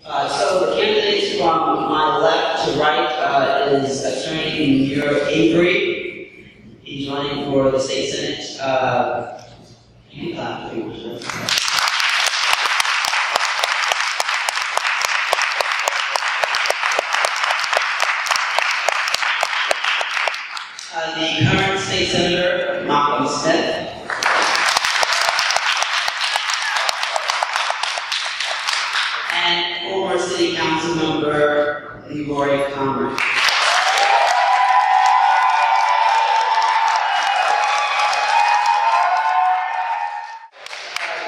So the candidates from my left to right is Attorney Munir Avery. He's running for the state senate. The current state senator, Smith. And former city council member, Leroy Conrad.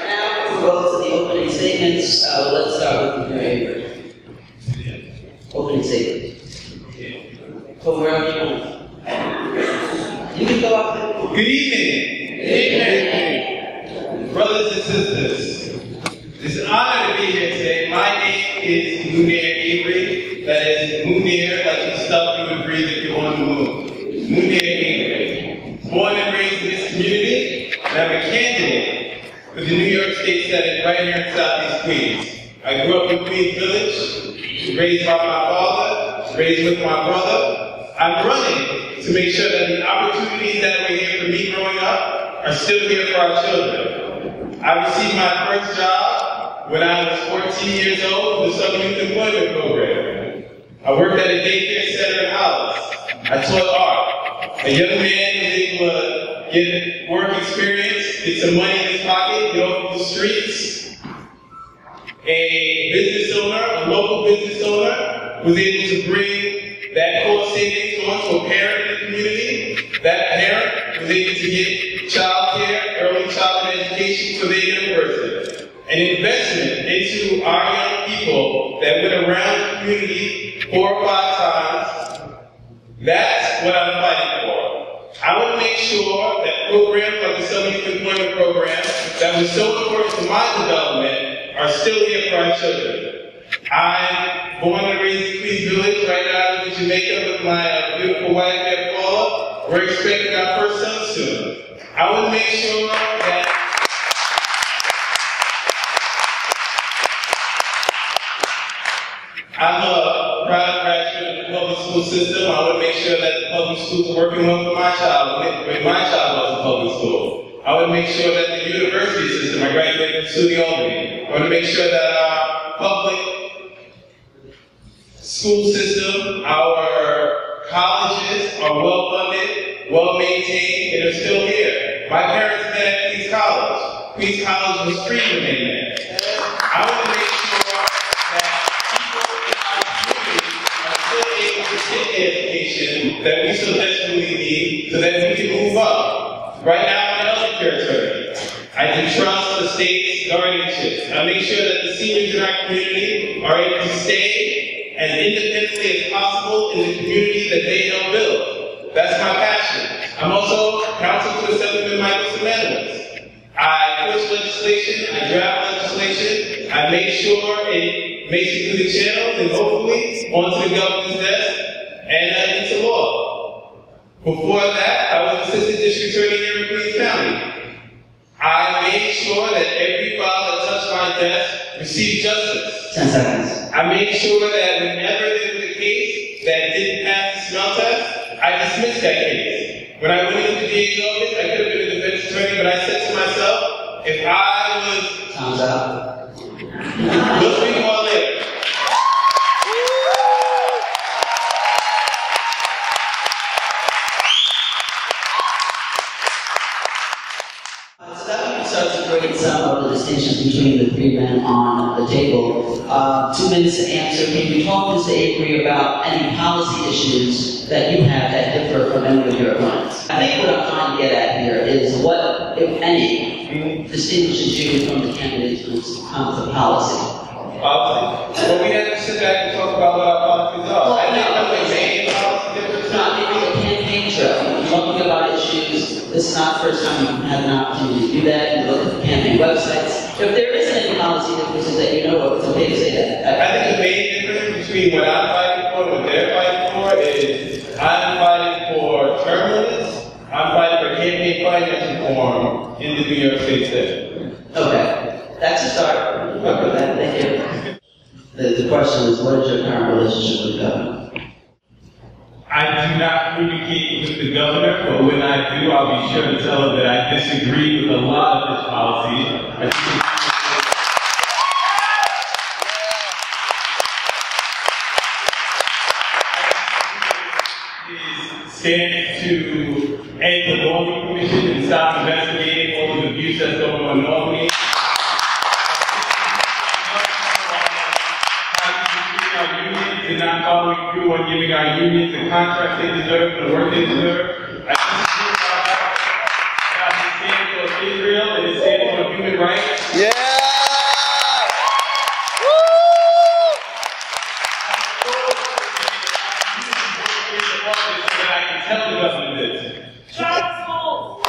Now we'll go to the opening statements. Let's start with Munir Avery. Opening statement. Go wherever you want. You can go up there. Good evening. Good evening. Brothers and sisters, it's an honor to be here today. My name is Munir Avery. That is Munir, like the stuff you would breathe if you're on the moon. Munir Avery. Born and raised in this community, and I'm a candidate for the New York State Senate right here in Southeast Queens. I grew up in Queens Village, raised by my father, raised with my brother. I'm running to make sure that the opportunities that were here for me growing up are still here for our children. I received my first job when I was 14 years old in the Southern Youth Employment Program. I worked at a daycare center in Albans. I taught art. A young man was able to get work experience, get some money in his pocket, get off the streets. A business owner, a local business owner, was able to bring that core savings on to a parent in the community. That parent was able to get child care, early childhood education for their young person. An investment into our young people that went around the community 4 or 5 times. That's what I'm fighting for. I want to make sure that programs like the Southern Youth Employment Program that was so important to my development are still here for our children. I'm born and raised in Queens Village. Right now I live in Jamaica with my beautiful wife there, Paula. We're expecting our first son soon. I want to make sure that I'm a proud graduate of the public school system. I want to make sure that the public schools are working well for my child when my child was in public school. I want to make sure that the university system, I graduated from SUNY Albany. I want to make sure that our public school system, our colleges are well funded, well maintained, and are still here. My parents met at Queens College. Queens College was free when they met. I want to make sure that people in our community are still able to get the education that we so desperately need so that we can move up. Right now I'm an elder care attorney. I do trust estates, guardianships. I make sure that the seniors in our community are able to stay as independently as possible in the community that they help build. That's my passion. I'm also counsel to Assemblyman Michael Amendments. I push legislation, I draft legislation, I make sure it makes it through the channels and hopefully onto the governor's desk and into law. Before that, I was Assistant District Attorney here in Queens County. I made sure that every file that touched my desk received justice. 10 seconds. I made sure that whenever there was a case that didn't pass the smell test, I dismissed that case. When I went into the DA's office, I could have been a defense attorney, but I said to myself, if I was... Time's up. We'll speak more later. So that we can start to create some of the distinctions between the 3 men on the table. 2 minutes to answer. Can you talk, Mr. Avery, about any policy issues that you have that differ from any of your opponents? I think what I'm trying to get at here is what, if any, distinguishes you from the candidates when it comes to policy. Policy? Well, we have to sit back and talk about what our policies are. Well, I think the main policy difference. It's not maybe a campaign trail. You're talking about issues. This is not the first time you've had an opportunity to do that. You look at the campaign websites. If there isn't any policy differences that you know of, it's okay to say that. I think the main difference between what I'm fighting for and what they're fighting for is I'm fighting for term limits. I'm fighting for campaign finance reform in the New York State Senate. Okay. That's a start. Thank you. The question is, what is your current relationship with the governor? I do not communicate with the governor, but when I do, I'll be sure to tell him that I disagree with a lot of his policies. Stand to end the Normandy Commission and stop investigating all the abuse that's going on in Normandy. Our unions and not following through on giving our unions the contracts they deserve and the work they deserve. I disagree about his stand for Israel and his stand for human rights. Yeah! Tell the government this. Charter schools.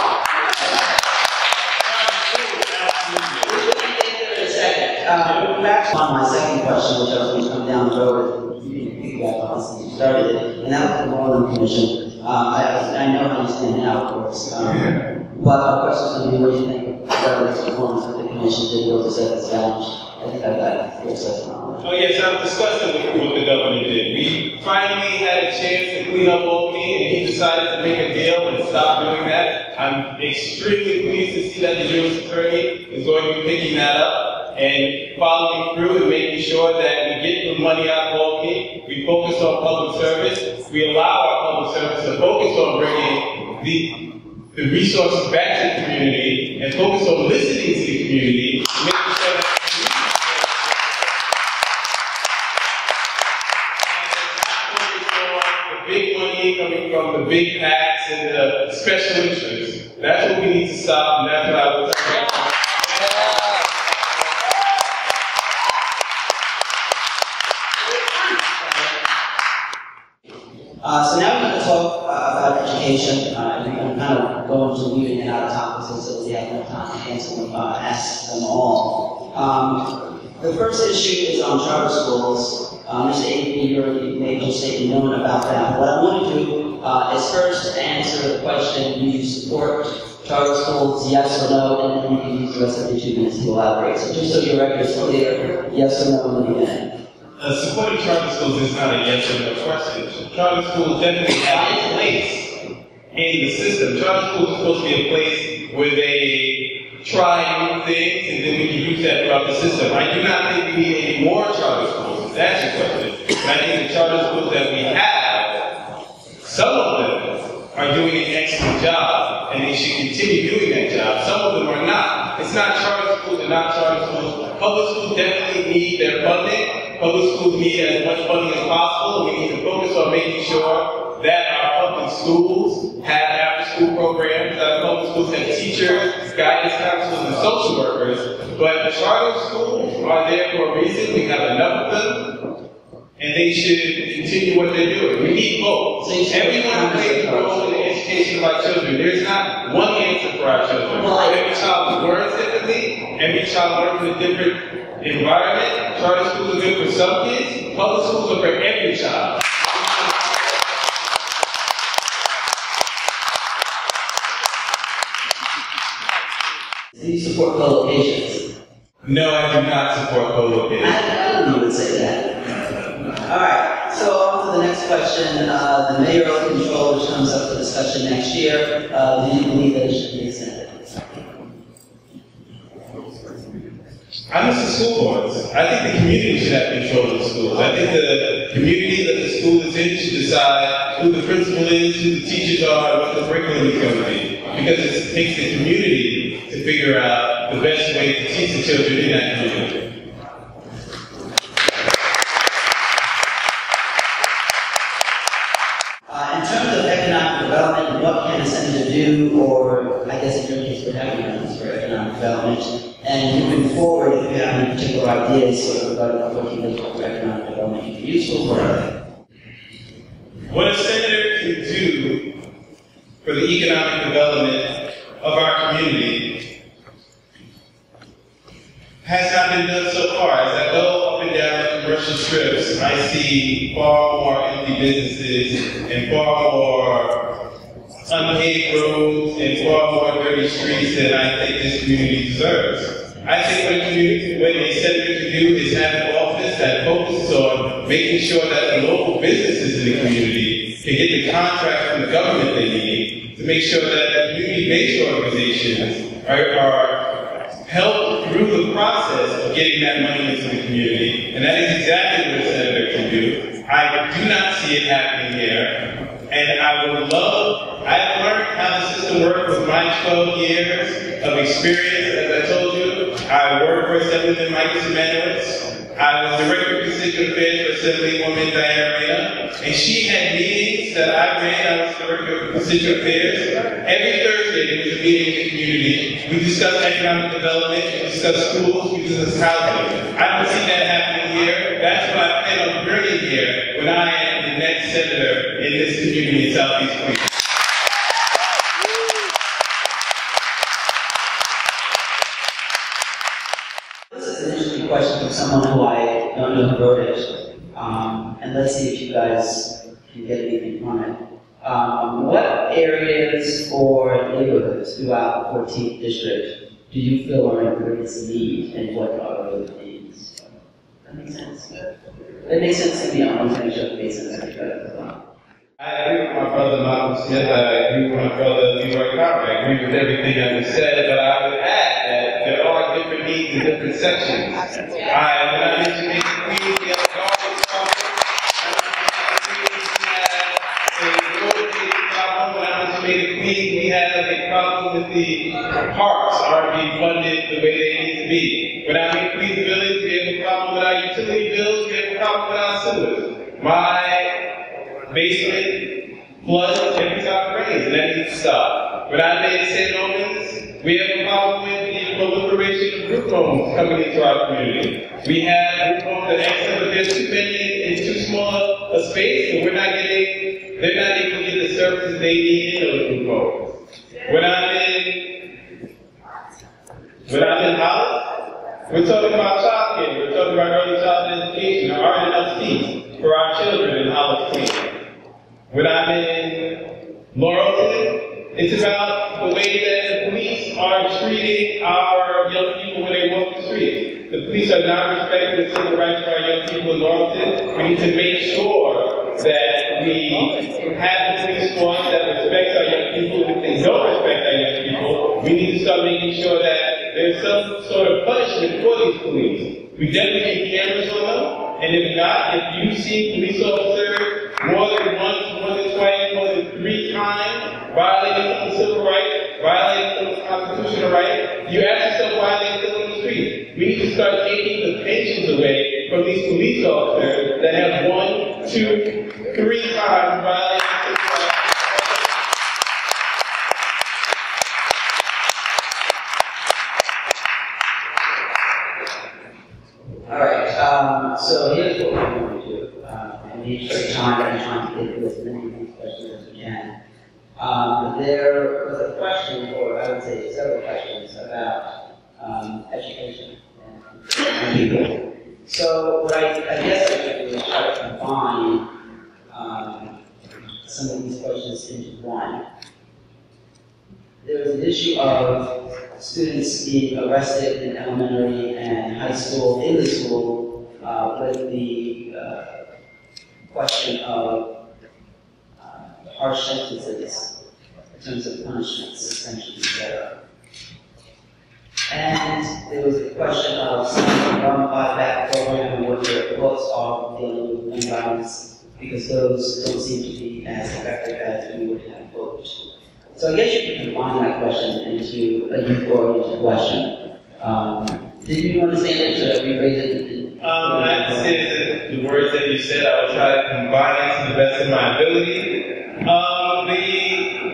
Back on my second question, which I was going to come down the road, you can piggyback on this and you started it, and that was the Northern Commission. I know how you stand now, of course. But my question is going to be, what do you think of the performance of the Commission did go to set this challenge? I think I got your assessment on that. Oh yes, I was discussing what the governor did. We finally had a chance to clean up Albany, and he decided to make a deal and stop doing that. I'm extremely pleased to see that the U.S. Attorney is going to be picking that up and following through and making sure that we get the money out of Albany. We focus on public service. We allow our public service to focus on bringing the resources back to the community and focus on listening to the community, making sure that big money coming from the big PACs and the special interests. That's what we need to stop, and that's what I was saying. So now we're going to talk about education. We're going to kind of go into weaving and out of topics so we have enough time to ask them all. The first issue is on charter schools. Mr. Avery, you already made your statement known about that. What I want to do is first answer the question, do you support charter schools, yes or no, and then you can use the rest of the 2 minutes to elaborate. So just so your record is clear, yes or no in the beginning. Supporting charter schools is not a yes or no question. Charter schools definitely have a place in the system. Charter schools are supposed to be a place where they try new things and then we can use that throughout the system. I do not think we need any more charter schools. That's your question. And I think the charter schools that we have, some of them are doing an excellent job, and they should continue doing that job. Some of them are not. It's not charter schools and not charter schools. Public schools definitely need their funding. Public schools need as much funding as possible. We need to focus on making sure that our public schools have after-school programs, that our public schools have teachers, guidance counselors, and social workers. But charter schools are there for a reason. We have enough of them, and they should continue what they're doing. We need both. Everyone plays a role in the education of our children. There's not one answer for our children. Every child learns differently. Every child learns in a different environment. Charter schools are good for some kids. Public schools are for every child. Do you support co-locations? No, I do not support co-locations. I knew you would say that. All right, so on to the next question. The mayoral control, which comes up for discussion next year, do you believe that it should be extended? I miss the school boards. I think the community should have control of the schools. I think the community that the school is in should decide who the principal is, who the teachers are, and what the curriculum is going to be. Because it takes the community to figure out the best way to teach the children in that community. In terms of economic development, what can a senator do, or I guess in your case, what have you done for economic development? And moving forward, if you have any particular ideas regarding what you think for economic development can be useful for. What a senator can do for the economic development of our community has not been done so far. As I go up and down the commercial strips, I see far more empty businesses and far more unpaved roads and far more dirty streets than I think this community deserves. I think what a senator can do is have an office that focuses on making sure that the local businesses in the community can get the contracts from the government they need to make sure that community-based organizations are helped through the process of getting that money into the community. And that is exactly what a senator can do. I do not see it happening here. And I would love, I've learned how the system works with my 12 years of experience. As I told you, I worked for Assemblyman Michael Simanowicz. I was Director of Constituent Affairs for Assemblywoman Diana Reyna. And she had meetings that I ran. I was Director of Constituent Affairs. Every Thursday there was a meeting in the community. We discussed economic development, we discussed schools, we discussed housing. I don't see that happening here. That's what I plan on bringing here when I am the next senator in this community in Southeast Queens. This is an interesting question from someone who I don't know who wrote it. And let's see if you guys can get anything from it. What areas or neighborhoods throughout the 14th district do you feel are in greatest need, and what are those needs? That makes sense? That makes sense to me. I want to make sure it makes sense to you guys as well. I agree with my brother Malcolm Smith. I agree with my brother Leroy Coward. I agree with everything that was said, but I would add that there are different needs in different sections. When I mentioned Mason Queens, we have a garbage problem. When I mentioned Mason Queens, we have a problem with the parks aren't being funded the way they need to be. When I mean Queens Village, we have a problem with our utility bills, we have a problem with our sewers. My basement floods every time it rains, and that needs to stop. When I made St. Albans, we have a problem with the proliferation of group homes coming into our community. We have group homes that excellent, but there's too many in too small a space, and they're not able to get the services they need in those group homes. When I'm in Hollis, we're talking about child care, we're talking about early childhood education, or RNLC for our children in Hollis, Queens. When I'm in Laurelton, it's about the way that the police are treating our young people when they walk the streets. The police are not respecting the civil rights of our young people in Laurelton. We need to make sure that we have the police force that respects our young people. If they don't respect our young people, we need to start making sure that there's some sort of punishment for these police. We definitely need cameras on them, and if not, if you see police officers more than once, more than twice, more than 3 times violating some civil rights, violating some constitutional rights, you ask yourself why they still in the street. We need to start taking the pensions away from these police officers that have 1, 2, 3 times violated civil rights. All right, so here's what we're going to do. In the interest of time, I'm trying to get through as many of these questions as we can. There was a question, or I would say several questions, about education and people. So what I guess I should do is try to combine some of these questions into one. There was an issue of students being arrested in elementary and high school, in the school, with the question of harsh sentences in terms of punishments, suspensions, etc. And there was a question of some buyback program and what your thoughts are on dealing with gun violence, because those don't seem to be as effective as we would have hoped. So I guess you can combine that question into a youth-oriented question. Did you understand it? Should I rephrase it? I said the words that you said, I will try to combine it to the best of my ability.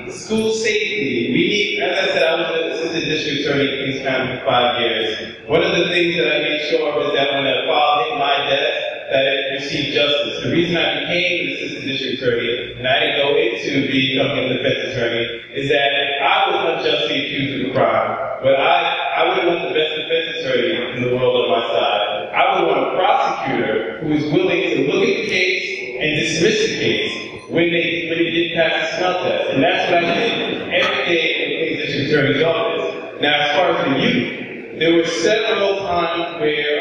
The school safety, we need, as I said, I was an assistant district attorney in Queens County for 5 years. One of the things that I made sure of is that when a file hit my desk, that it received justice. The reason I became an assistant district attorney, and I didn't go into becoming a defense attorney, is that I was unjustly accused of a crime, but I would want the best defense attorney in the world on my side. I would want a prosecutor who is willing to look at the case and dismiss the case when they didn't pass the smell test. And that's what I did every day in the Queens District Attorney's office. Now, as far as the youth, there were several times where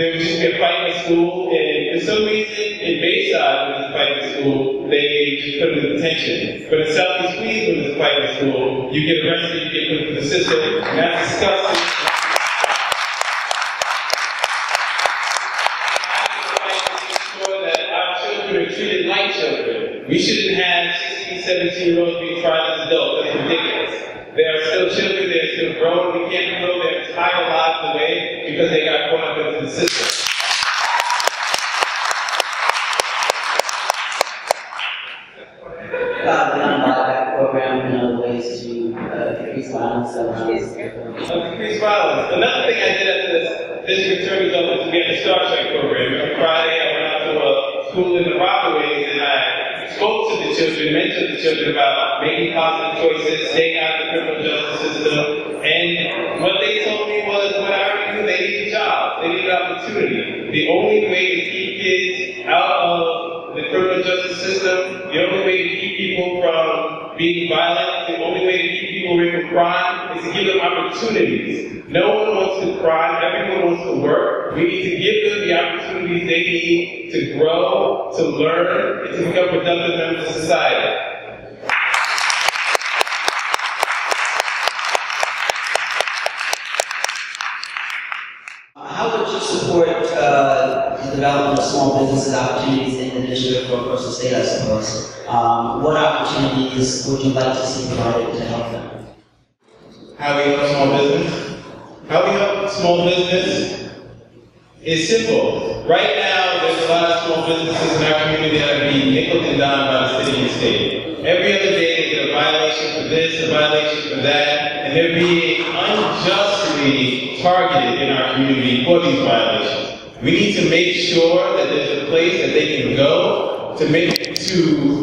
there would just be a fight in school, and for some reason, in Bayside, when there's a fight in school, they just put them in detention. But in Southeast Queens, when there's a fight in school, you get arrested, you get put in the system, and that's disgusting. Are treated like children. We shouldn't have 16, 17-year-olds being tried as adults. That's ridiculous. They are still children, they're still growing. We can't throw their entire lives away because they got caught up into the system. The buyback program and other ways to decrease violence. Decrease violence. Another thing I did at the district attorney's office, we had a Star Trek program. Every Friday I went out to a school in the Rockaways, and I spoke to the children, mentored the children about making positive choices, staying out of the criminal justice system, and what they told me was, when I already knew, they need a job, they need an opportunity. The only way to keep kids out of the criminal justice system, the only way to keep people from being violent, the only way to keep people away from crime is to give them opportunities. No one wants to crime, everyone wants to work. We need to give them the opportunities they need to grow, to learn, and to become productive members of society. How would you support the development of small businesses opportunities in the district or across the state, I suppose? What opportunities would you like to see provided to help them? How we help small business? How we help small business is simple. Right now, there's a lot of small businesses in our community that are being nickel and dimed by the city and state. Every other day, they get a violation for this, a violation for that, and they're being unjustly targeted in our community for these violations. We need to make sure that there's a place that they can go to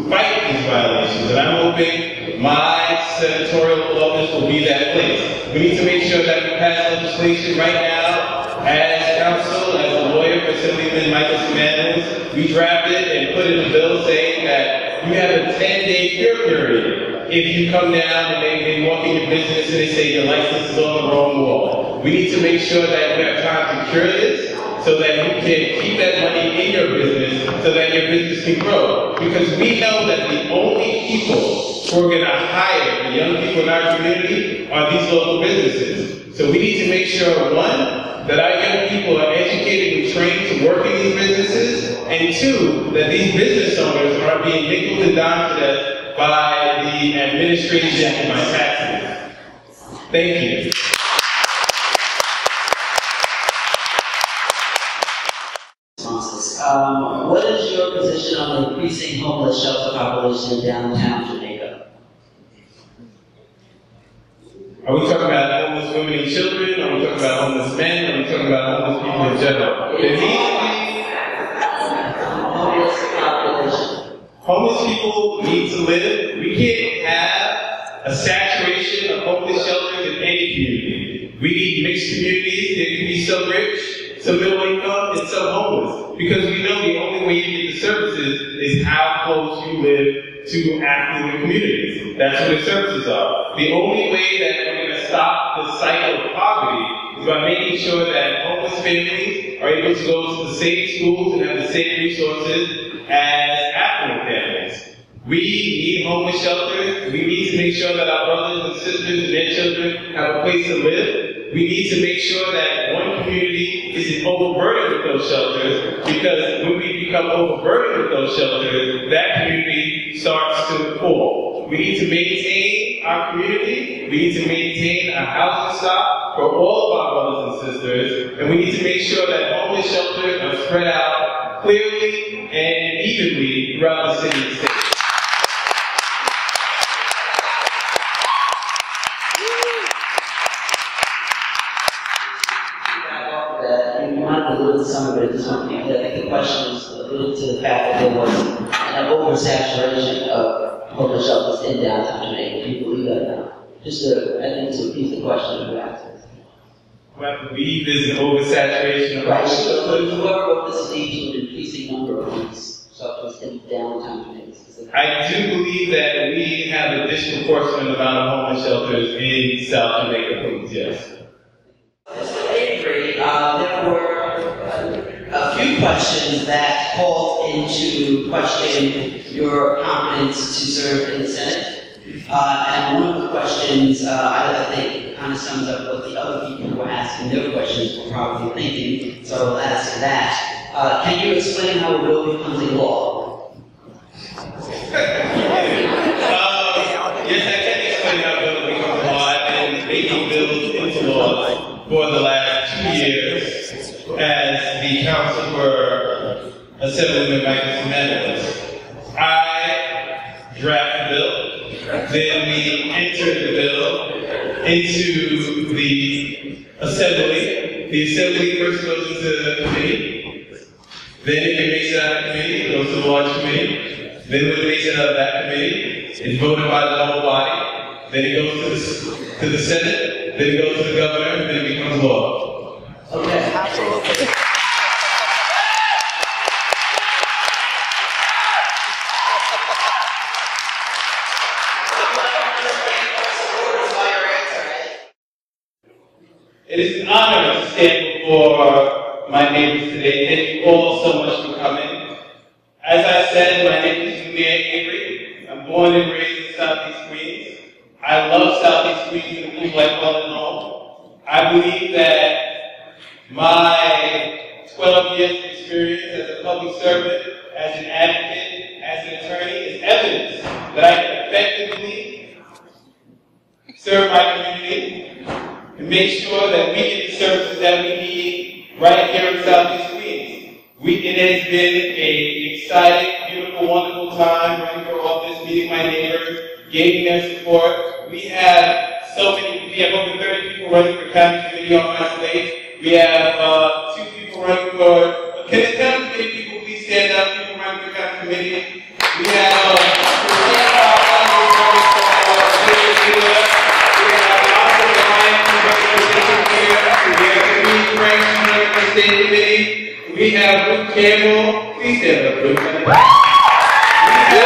fight these violations. And I'm hoping my senatorial office will be that place. We need to make sure that we pass legislation right now as counsel, as a lawyer for Assemblyman Michael Semanos. We drafted and put in a bill saying that you have a 10-day cure period if you come down and they walk in your business and they say your license is on the wrong wall. We need to make sure that we have time to cure this so that you can keep that money in your business so that your business can grow. Because we know that the only people who are going to hire the young people in our community are these local businesses. So we need to make sure, one, that our young people are educated and trained to work in these businesses, and two, that these business owners are being nickel and dimed to death by the administration and by taxes. Thank you. What is your position on the increasing homeless shelter population in downtown Jamaica? Are we talking about homeless women and children? Are we talking about homeless men? Are we talking about homeless people in general? There needs to be homeless population. Homeless people need to live. We can't have a saturation of homeless shelters in any community. We need mixed communities. There can be some rich, some middle income, and some homeless. Because we know the only way you get the services is how close you live to affluent communities. That's where the services are. The only way that we're going to stop the cycle of poverty is by making sure that homeless families are able to go to the same schools and have the same resources as affluent families. We need homeless shelters. We need to make sure that our brothers and sisters and their children have a place to live. We need to make sure that one community isn't overburdened with those shelters, because when we become overburdened with those shelters, that community starts to fall. We need to maintain our community. We need to maintain our housing stock for all of our brothers and sisters, and we need to make sure that homeless shelters are spread out clearly and evenly throughout the city and state. Some of it is something that I think the question is alluded to the fact that there was an oversaturation of homeless shelters in downtown Jamaica. Do you believe that now? Just to, I think, to repeat the question of access. Do I believe there's an oversaturation of homeless shelters? Whoever wrote this lead to an increasing number of these shelters in downtown Jamaica. I do believe that we have a disproportionate amount of homeless shelters in South Jamaica, please, yes. Mr. Avery, there were questions that called into question your competence to serve in the Senate. And one of the questions, I think, kind of sums up what the other people who were asking their questions were probably thinking, so I'll ask that. Can you explain how a bill becomes a law? Yes, I can explain how a bill becomes a law. I've been making bills into law for the last 2 years as the counsel for Assemblyman Michael Menendez. I draft the bill, then we enter the bill into the Assembly. The Assembly first goes into the committee, then it makes it out of committee, it goes to the Law Committee, then when it makes it out of that committee, it's voted by the whole body, then it goes to the Senate, then it goes to the governor, then it becomes law. Okay, absolutely. It is an honor to stand before my neighbors today. Thank you all so much for coming. As I said, my name is Munir Avery. I'm born and raised in Southeast Queens. I love Southeast Queens and the people I call it home. I believe that my 12 years of experience as a public servant, as an advocate, as an attorney is evidence that I can effectively serve my community and make sure that we get the services that we need right here in Southeast Queens. It has been an exciting, beautiful, wonderful time running for office, meeting my neighbors, gaining their support. We have over 30 people running for county committee on my state. We have 2 people running for, can the county committee people please stand up, people running for county committee? We have we have Luke Campbell. Please stand up, Luke. We have a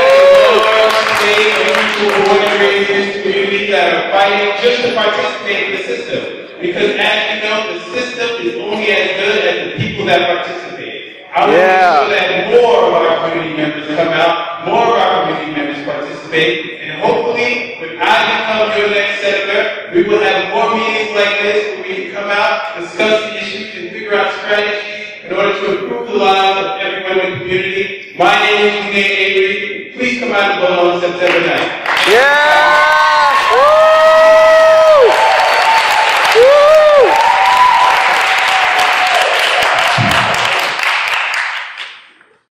large state of people who want to raise this community that are fighting just to participate in the system. Because as you know, the system is only as good as the people that participate. I want to make sure that more of our community members come out, more of our community members participate, and hopefully, when I become your next senator, we will have more meetings like this where we can come out, discuss the issues, and figure out strategies in order to improve the lives of everyone in the community. My name is Munir Avery. Please come out and vote on September 9th. Yeah!